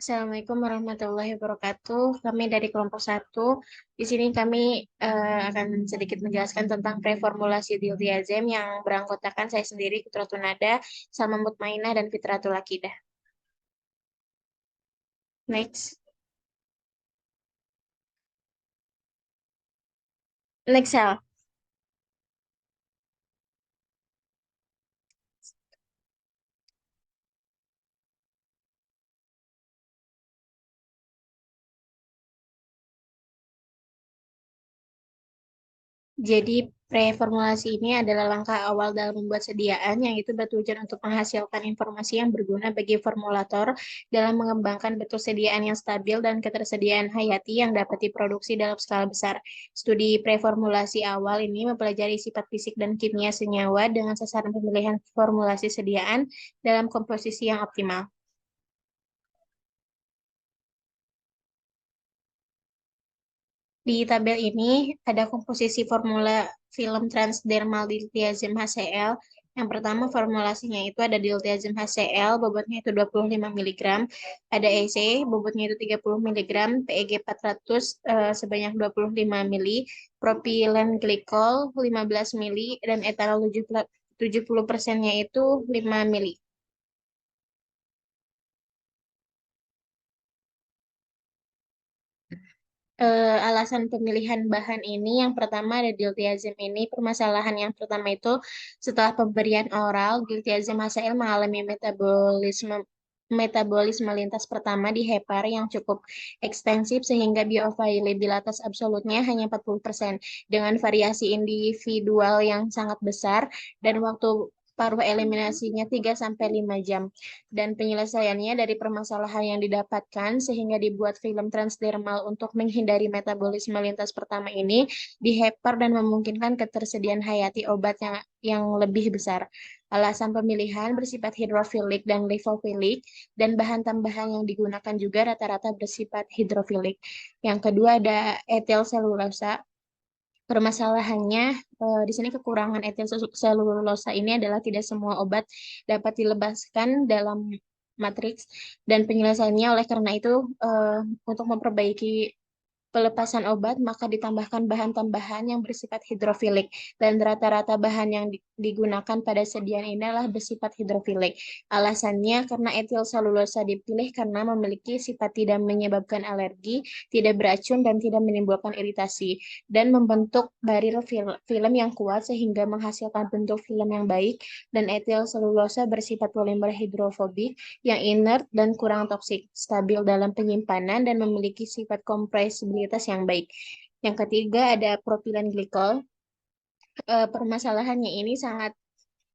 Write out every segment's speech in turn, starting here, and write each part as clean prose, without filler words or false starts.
Assalamualaikum warahmatullahi wabarakatuh. Kami dari kelompok satu. Di sini kami akan sedikit menjelaskan tentang preformulasi diltiazem yang beranggotakan saya sendiri, Fitratul Nada, Salma Mutmainah, dan Fitratul Akidah. Next. Next, Sal. Jadi, preformulasi ini adalah langkah awal dalam membuat sediaan yang itu bertujuan untuk menghasilkan informasi yang berguna bagi formulator dalam mengembangkan bentuk sediaan yang stabil dan ketersediaan hayati yang dapat diproduksi dalam skala besar. Studi preformulasi awal ini mempelajari sifat fisik dan kimia senyawa dengan sasaran pemilihan formulasi sediaan dalam komposisi yang optimal. Di tabel ini ada komposisi formula film transdermal diltiazem HCl. Yang pertama formulasinya itu ada diltiazem HCl, bobotnya itu 25 mg, ada EC, bobotnya itu 30 mg, PEG 400 sebanyak 25 mili, propilen glikol 15 mili, dan etanol 70%-nya itu 5 mili. Alasan pemilihan bahan ini yang pertama ada diltiazem ini. Permasalahan yang pertama itu setelah pemberian oral, diltiazem HCl mengalami metabolisme lintas pertama di hepar yang cukup ekstensif sehingga bioavailabilitas absolutnya hanya 40% dengan variasi individual yang sangat besar dan waktu paruh eliminasinya 3 sampai 5 jam, dan penyelesaiannya dari permasalahan yang didapatkan sehingga dibuat film transdermal untuk menghindari metabolisme lintas pertama ini dihepar dan memungkinkan ketersediaan hayati obat yang lebih besar. Alasan pemilihan bersifat hidrofilik dan lipofilik, dan bahan tambahan yang digunakan juga rata-rata bersifat hidrofilik. Yang kedua ada etil selulosa. Permasalahannya di sini kekurangan etil selulosa ini adalah tidak semua obat dapat dilebaskan dalam matriks, dan penyelesaiannya oleh karena itu untuk memperbaiki pelepasan obat, maka ditambahkan bahan tambahan yang bersifat hidrofilik, dan rata-rata bahan yang digunakan pada sediaan ini adalah bersifat hidrofilik. Alasannya karena etil selulosa dipilih karena memiliki sifat tidak menyebabkan alergi, tidak beracun, dan tidak menimbulkan iritasi, dan membentuk barir film yang kuat sehingga menghasilkan bentuk film yang baik, dan etil selulosa bersifat polimer hidrofobik yang inert dan kurang toksik, stabil dalam penyimpanan, dan memiliki sifat compressibilitas yang baik. Yang ketiga ada propilen glikol. Permasalahannya ini sangat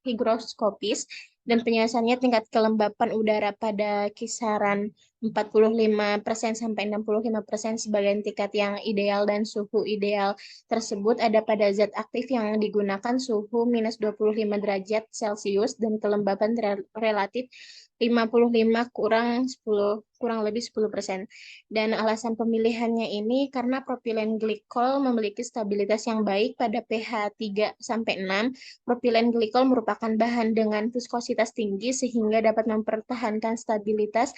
higroskopis dan penyelesaiannya tingkat kelembapan udara pada kisaran 45% sampai 65% sebagai tingkat yang ideal, dan suhu ideal tersebut ada pada zat aktif yang digunakan suhu minus 25 derajat Celcius dan kelembapan relatif 55 kurang 10 kurang lebih 10%. Dan alasan pemilihannya ini karena propilen glikol memiliki stabilitas yang baik pada pH 3 sampai 6. Propilen glikol merupakan bahan dengan viskositas tinggi sehingga dapat mempertahankan stabilitas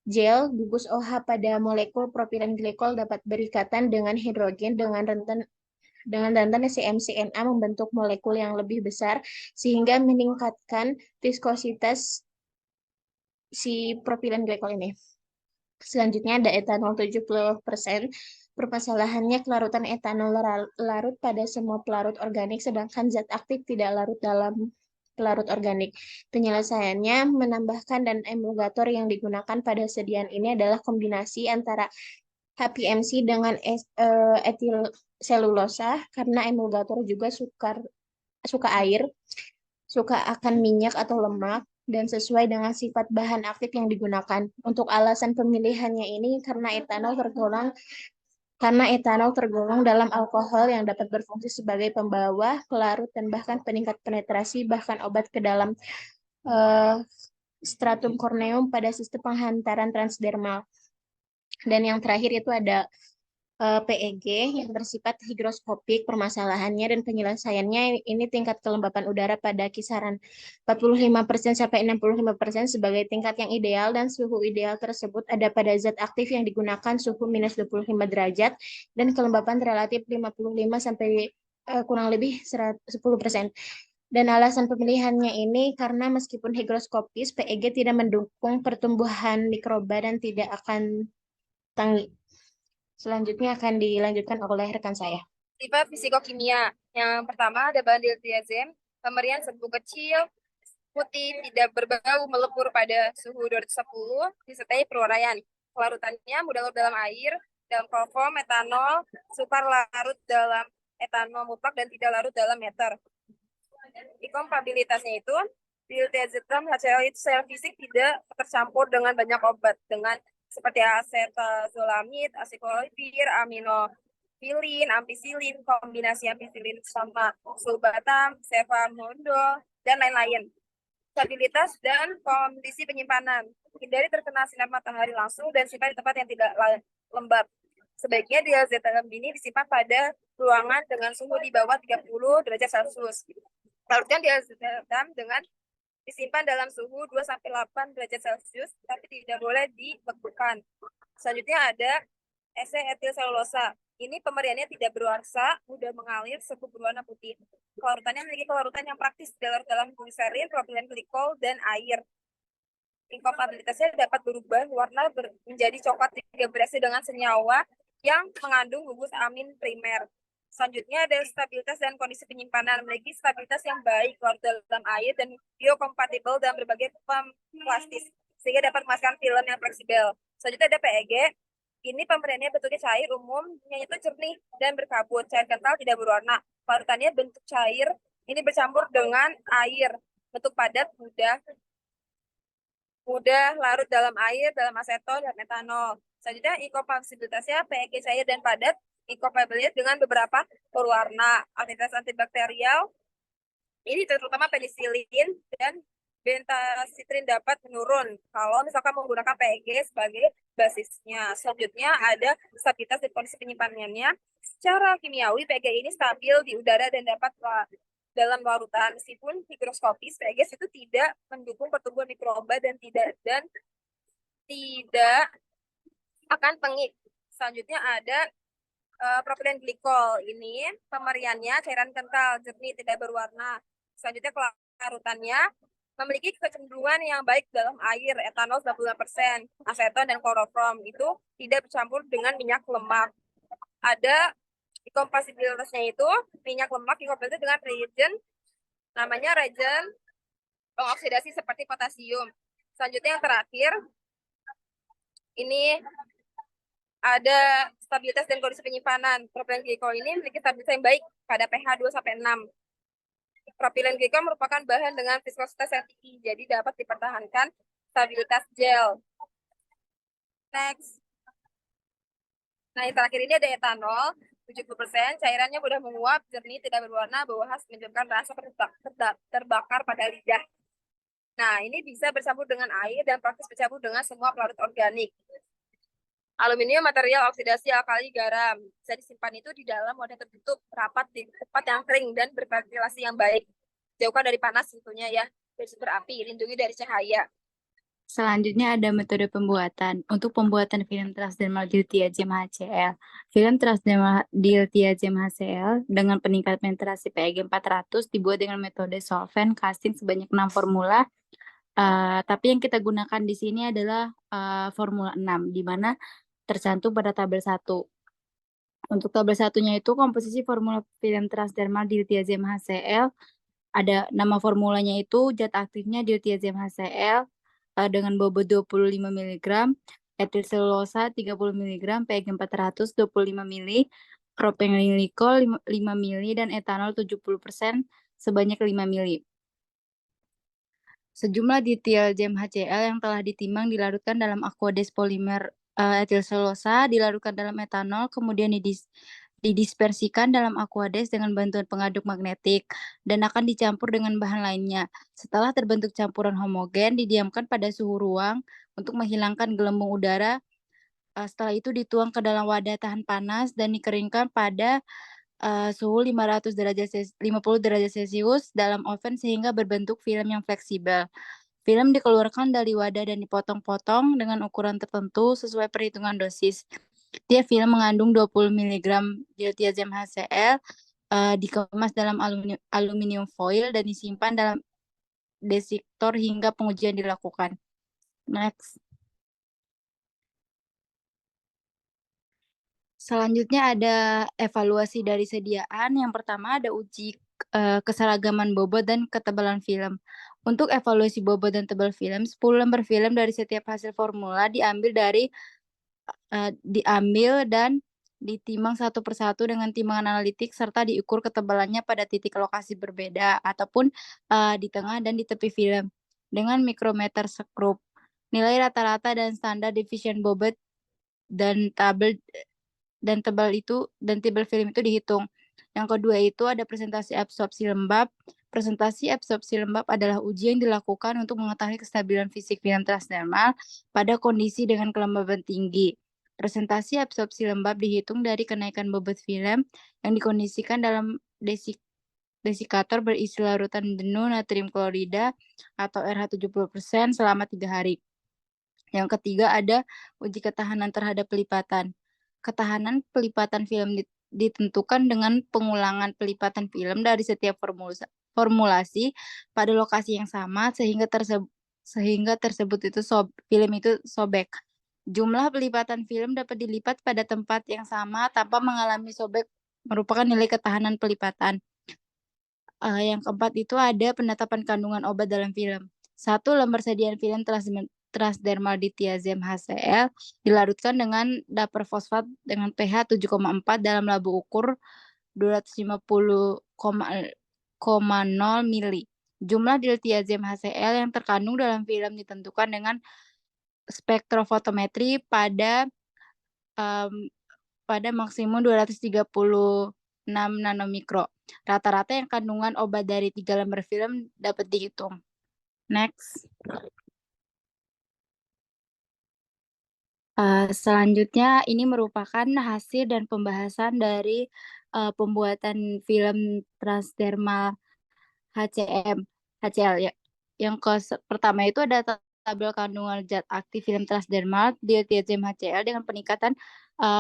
gel. Gugus OH pada molekul propilen glikol dapat berikatan dengan hidrogen dengan rentan CMCNA membentuk molekul yang lebih besar sehingga meningkatkan viskositas si propilen glikol ini. Selanjutnya ada etanol 70%. Permasalahannya kelarutan etanol larut pada semua pelarut organik, sedangkan zat aktif tidak larut dalam pelarut organik. Penyelesaiannya menambahkan, dan emulgator yang digunakan pada sediaan ini adalah kombinasi antara HPMC dengan etil selulosa karena emulgator juga suka air, suka akan minyak atau lemak, dan sesuai dengan sifat bahan aktif yang digunakan. Untuk alasan pemilihannya ini karena etanol tergolong dalam alkohol yang dapat berfungsi sebagai pembawa, pelarut, dan bahkan peningkat penetrasi bahkan obat ke dalam eh, stratum corneum pada sistem penghantaran transdermal. Dan yang terakhir itu ada PEG yang bersifat higroskopik. Permasalahannya dan penyelesaiannya ini tingkat kelembapan udara pada kisaran 45% sampai 65% sebagai tingkat yang ideal, dan suhu ideal tersebut ada pada zat aktif yang digunakan suhu minus 25 derajat dan kelembapan relatif 55 sampai kurang lebih 10%. Dan alasan pemilihannya ini karena meskipun higroskopis, PEG tidak mendukung pertumbuhan mikroba dan tidak akan tanggi. Selanjutnya akan dilanjutkan oleh rekan saya. Tipe fisikokimia. Yang pertama ada bahan diltiazem, pemberian serbuk kecil, putih, tidak berbau, melebur pada suhu 210, disertai peruraian. Larutannya mudah larut dalam air, dalam kloroform, metanol, sukar larut dalam etanol mutlak dan tidak larut dalam meter. Inkompatibilitasnya itu diltiazem HCl itu secara fisik tidak tercampur dengan banyak obat dengan seperti acetazolamid, asiklovir, aminofilin, ampicillin, kombinasi ampicillin sama sulbatam, sevamidol, dan lain-lain. Stabilitas dan kondisi penyimpanan. Hindari terkena sinar matahari langsung dan simpan di tempat yang tidak lembab. Sebaiknya diazetalam ini disimpan pada ruangan dengan suhu di bawah 30 derajat Celcius. Larutkan diazetalam dengan disimpan dalam suhu 2-8 derajat Celcius, tapi tidak boleh dibekukan. Selanjutnya ada esetil selulosa. Ini pemberiannya tidak berwarsa, mudah mengalir, serbuk berwarna putih. Kelarutannya memiliki kelarutan yang praktis, dalam gliserin, propilen glikol, dan air. Inkompatibilitasnya dapat berubah warna menjadi coklat jika bereaksi dengan senyawa yang mengandung gugus amin primer. Selanjutnya ada stabilitas dan kondisi penyimpanan. Memiliki stabilitas yang baik larut dalam air dan biokompatibel dalam berbagai plastis, sehingga dapat menghasilkan film yang fleksibel. Selanjutnya ada PEG. Ini pemberiannya bentuknya cair, umumnya itu jernih dan berkabut. Cair kental, tidak berwarna. Larutannya bentuk cair, ini bercampur dengan air. Bentuk padat, mudah larut dalam air, dalam aseton, dan metanol. Selanjutnya inkompatibilitasnya PEG cair dan padat, inkompatibilitas dengan beberapa berwarna. Aktivitas antibakterial, ini terutama penisilin dan bentazitrin dapat menurun kalau misalkan menggunakan PEG sebagai basisnya. Selanjutnya ada stabilitas dan kondisi penyimpanannya. Secara kimiawi, PEG ini stabil di udara dan dapat dalam larutan. Meskipun higroskopis, PEG itu tidak mendukung pertumbuhan mikroba dan tidak akan pengik. Selanjutnya ada propilen glikol. Ini pemberiannya cairan kental, jernih, tidak berwarna. Selanjutnya kelarutannya memiliki kecenderungan yang baik dalam air, etanol 95%, aseton dan kloroform itu tidak bercampur dengan minyak lemak. Ada inkompatibilitasnya itu minyak lemak inkompatibil dengan reagen, namanya reagen pengoksidasi seperti potasium. Selanjutnya yang terakhir, ini ada stabilitas dan kondisi penyimpanan. Propilen glikol ini memiliki stabilitas yang baik pada pH 2-6. Propilen glikol merupakan bahan dengan viskositas yang tinggi, jadi dapat dipertahankan stabilitas gel. Next. Nah, yang terakhir ini ada etanol, 70%, cairannya mudah menguap, jernih, tidak berwarna, bau khas, menyebabkan rasa terbakar pada lidah. Nah, ini bisa bercampur dengan air dan praktis bercampur dengan semua pelarut organik. Aluminium material oksidasi alkali garam. Bisa disimpan itu di dalam wadah tertutup, rapat di tempat yang kering dan berventilasi yang baik. Jauhkan dari panas tentunya ya, dari sumber api, lindungi dari cahaya. Selanjutnya ada metode pembuatan. Untuk pembuatan film transdermal diltiazem HCl. Film transdermal diltiazem HCl dengan peningkat penetrasi PEG 400 dibuat dengan metode solvent casting sebanyak 6 formula. Tapi yang kita gunakan di sini adalah formula 6, di mana tercantum pada tabel 1. Untuk tabel satunya itu komposisi formula film transdermal diltiazem HCl. Ada nama formulanya itu zat aktifnya diltiazem HCl dengan bobot 25 mg, etil selulosa 30 mg, PEG 400 25 ml, propilen glikol 5 ml, dan etanol 70% sebanyak 5 ml. Sejumlah diltiazem HCl yang telah ditimbang dilarutkan dalam aqueous polimer etil selulosa, dilarutkan dalam etanol, kemudian didispersikan dalam aqueous dengan bantuan pengaduk magnetik dan akan dicampur dengan bahan lainnya. Setelah terbentuk campuran homogen, didiamkan pada suhu ruang untuk menghilangkan gelembung udara Setelah itu dituang ke dalam wadah tahan panas dan dikeringkan pada suhu 50 derajat Celcius dalam oven sehingga berbentuk film yang fleksibel. Film dikeluarkan dari wadah dan dipotong-potong dengan ukuran tertentu sesuai perhitungan dosis. Tiap film mengandung 20 mg diltiazem HCl, dikemas dalam aluminium foil dan disimpan dalam desiktor hingga pengujian dilakukan. Next. Selanjutnya ada evaluasi dari sediaan. Yang pertama ada uji keseragaman bobot dan ketebalan film. Untuk evaluasi bobot dan tebal film, 10 lembar film dari setiap hasil formula diambil dan ditimang satu persatu dengan timangan analitik serta diukur ketebalannya pada titik lokasi berbeda ataupun di tengah dan di tepi film dengan mikrometer skrup. Nilai rata-rata dan standar division bobot dan tebal film itu dihitung. Yang kedua itu ada presentasi absorpsi lembab. Presentasi absorpsi lembab adalah uji yang dilakukan untuk mengetahui kestabilan fisik film transdermal pada kondisi dengan kelembaban tinggi. Presentasi absorpsi lembab dihitung dari kenaikan bobot film yang dikondisikan dalam desikator berisi larutan jenuh natrium klorida atau RH 70% selama 3 hari. Yang ketiga ada uji ketahanan terhadap pelipatan. Ketahanan pelipatan film ditentukan dengan pengulangan pelipatan film dari setiap formulasi pada lokasi yang sama sehingga tersebut itu film itu sobek. Jumlah pelipatan film dapat dilipat pada tempat yang sama tanpa mengalami sobek merupakan nilai ketahanan pelipatan. Yang keempat itu ada penetapan kandungan obat dalam film. 1 lembar sediaan film transdermal dithiazem HCl dilarutkan dengan daperfosfat dengan pH 7,4 dalam labu ukur 250,0 mili. Jumlah diltiazem HCl yang terkandung dalam film ditentukan dengan spektrofotometri pada maksimum 236 nanomikro. Rata-rata yang kandungan obat dari 3 lembar film dapat dihitung. Next. Selanjutnya ini merupakan hasil dan pembahasan dari pembuatan film transdermal HCl ya. Yang pertama itu ada tabel kandungan zat aktif film transdermal diltiazem HCl dengan peningkatan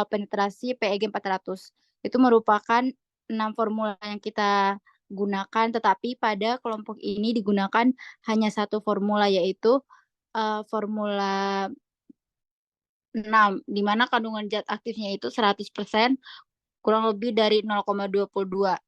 penetrasi PEG 400. Itu merupakan 6 formula yang kita gunakan, tetapi pada kelompok ini digunakan hanya 1 formula, yaitu formula 6, di mana kandungan zat aktifnya itu 100%, kurang lebih dari 0,22.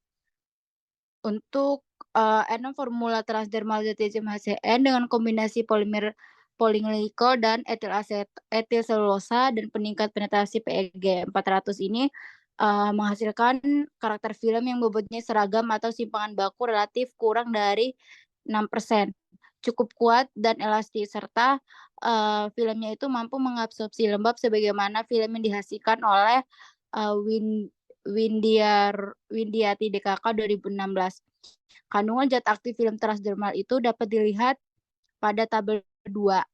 Untuk 6 formula transdermal diltiazem HCl dengan kombinasi polimer polinglikol dan etil selulosa dan peningkat penetrasi PEG 400 ini menghasilkan karakter film yang bobotnya seragam atau simpangan baku relatif kurang dari 6%. Cukup kuat dan elastis serta filmnya itu mampu mengabsorpsi lembab sebagaimana film yang dihasilkan oleh Windiati DKK 2016. Kandungan zat aktif film transdermal itu dapat dilihat pada tabel 2.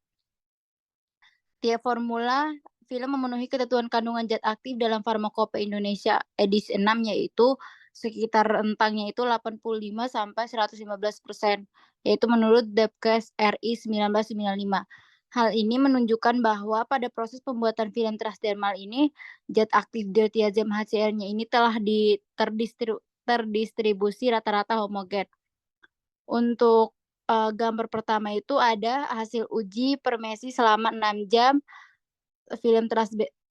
Tiap formula film memenuhi ketentuan kandungan zat aktif dalam Farmakope Indonesia edisi 6, yaitu sekitar rentangnya itu 85 sampai 115%, yaitu menurut Depkes RI 1995. Hal ini menunjukkan bahwa pada proses pembuatan film transdermal ini, zat aktif diltiazem HCl-nya ini telah terdistribusi rata-rata homogen. Untuk gambar pertama itu ada hasil uji permesi selama 6 jam film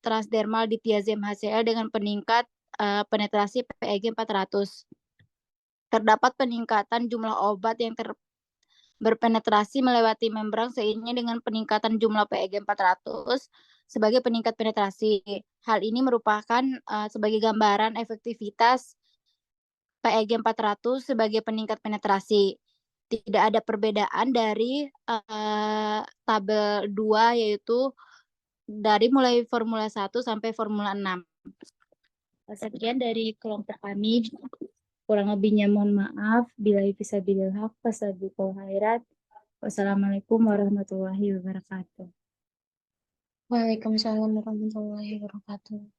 transdermal dithiazem HCl dengan peningkat penetrasi PEG 400. Terdapat peningkatan jumlah obat yang berpenetrasi melewati membran seiring dengan peningkatan jumlah PEG 400 sebagai peningkat penetrasi. Hal ini merupakan sebagai gambaran efektivitas PEG 400 sebagai peningkat penetrasi. Tidak ada perbedaan dari tabel 2, yaitu dari mulai formula 1 sampai formula 6. Sekian dari kelompok kami. Kurang lebihnya mohon maaf. Billahi fisabilil haq, fasabiqul khairat. Wassalamualaikum warahmatullahi wabarakatuh. Waalaikumsalam warahmatullahi wabarakatuh.